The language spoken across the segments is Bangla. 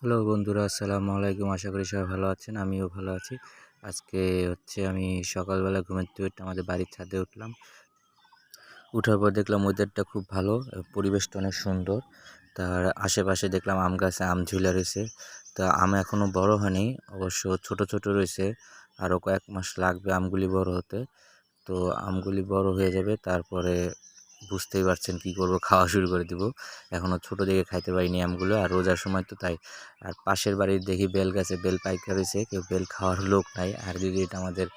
হ্যালো বন্ধুরা, আসসালামু আলাইকুম। আশা করি সবাই ভালো আছেন। আমিও ভালো আছি। আজকে আমি সকালবেলা ঘুমের থেকে উঠে আমাদের বাড়ির ছাদে উঠলাম। উঠার পর দেখলাম ওয়েদারটা খুব ভালো, পরিবেশটা অনেক সুন্দর। তার আশেপাশে দেখলাম আম গাছে আম ঝুলে রয়েছে। তা আম এখনও বড় হয়নি, অবশ্য ছোট ছোট রয়েছে। আরও কয়েক মাস লাগবে আমগুলি বড় হতে। তো আমগুলি বড় হয়ে যাবে, তারপরে বুঝতেই পারছেন কি করব, খাওয়া শুরু করে দিব। এখনও ছোট দেখে খাইতে পারিনি আমগুলো, আর রোজার সময় তো তাই। আর পাশের বাড়ির দেখি বেল গাছে বেল পাইকা রয়েছে, কেউ বেল খাওয়ার লোক নাই। আর যদি এটা আমাদের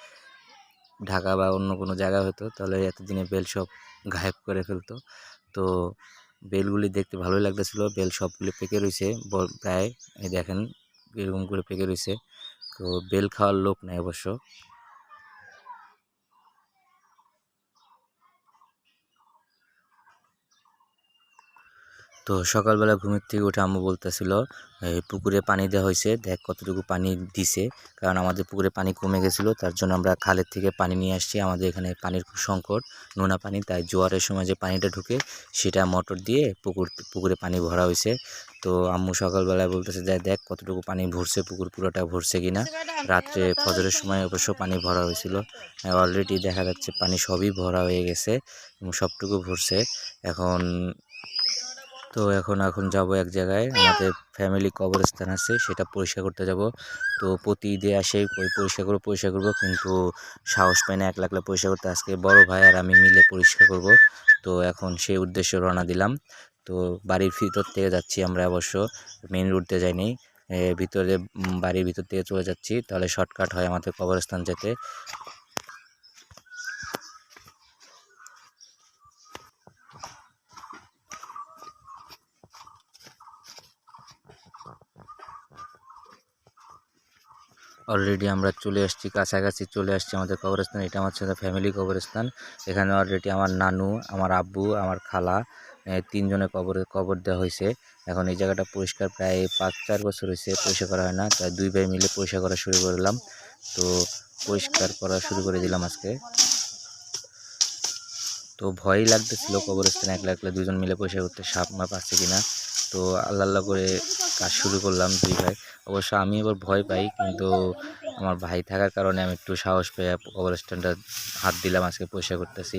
ঢাকা বা অন্য কোনো জায়গা হতো তাহলে এতদিনে বেল সব গায়েব করে ফেলতো। তো বেলগুলি দেখতে ভালোই লাগতেছিল। বেল সবগুলি পেকে রয়েছে প্রায়, এই দেখেন এরকম করে পেকে রয়েছে। তো বেল খাওয়ার লোক নাই অবশ্য। তো সকালবেলা ঘুমের থেকে উঠে আম্মু বলতেছিল এই পুকুরে পানি দেওয়া হয়েছে, দেখ কতটুকু পানি দিছে। কারণ আমাদের পুকুরে পানি কমে গেছিলো, তার জন্য আমরা খালের থেকে পানি নিয়ে আসছি। আমাদের এখানে পানির খুব সংকট, নোনা পানি, তাই জোয়ারের সময় যে পানিটা ঢুকে সেটা মোটর দিয়ে পুকুরে পানি ভরা হয়েছে। তো আম্মু সকালবেলায় বলতেছে যে দেখ কতটুকু পানি ভরছে, পুকুর পুরোটা ভরছে কিনা। রাত্রে ফজরের সময় অবশ্য পানি ভরা হয়েছিল। অলরেডি দেখা যাচ্ছে পানি সবই ভরা হয়ে গেছে এবং সবটুকু ভরছে। এখন এখন যাব এক জায়গায়, আমাদের ফ্যামিলি কবরস্থান আছে, সেটা পরিষ্কার করতে যাব। তো প্রতি ঈদে আসে ওই পরিষ্কার করব, কিন্তু সাহস পাই না একলা একলা পরিষ্কার করতে। আজকে বড় ভাই আর আমি মিলে পরিষ্কার করব। তো এখন সেই উদ্দেশ্যে রওনা দিলাম। তো বাড়ির ভিতর থেকে যাচ্ছি আমরা, অবশ্য মেইন রোড দিয়ে যাইনি, ভিতরে বাড়ির ভিতর থেকে চলে যাচ্ছি, তাহলে শর্টকাট হয় আমাদের কবরস্থান যেতে। অলরেডি আমরা চলে আসছি, কাছাকাছি চলে আসছি আমাদের কবরস্থান। এটা আমার সাথে ফ্যামিলি কবরস্থান। এখানে অলরেডি আমার নানু, আমার আব্বু, আমার খালা, তিনজনের কবর দেওয়া হয়েছে। এখন এই জায়গাটা পরিষ্কার প্রায় 5-4 বছর হয়েছে পরিষ্কার করা হয় না, তাই দুই ভাই মিলে পরিষ্কার করা শুরু করলাম। তো পরিষ্কার করা শুরু করে দিলাম আজকে। তো ভয়ই লাগতেছিল কবরস্থানে একলা একলা দুজন মিলে পরিষ্কার করতে, সাপ মাপ আছে কিনা। তো আল্লাহ আল্লাহ করে কাজ শুরু করলাম দুই ভাই। অবশ্য আমি এবার ভয় পাই, কিন্তু আমার ভাই থাকার কারণে আমি একটু সাহস পেয়ে কবরস্থানটা হাত দিলাম, আজকে পরিষ্কার করতেছি।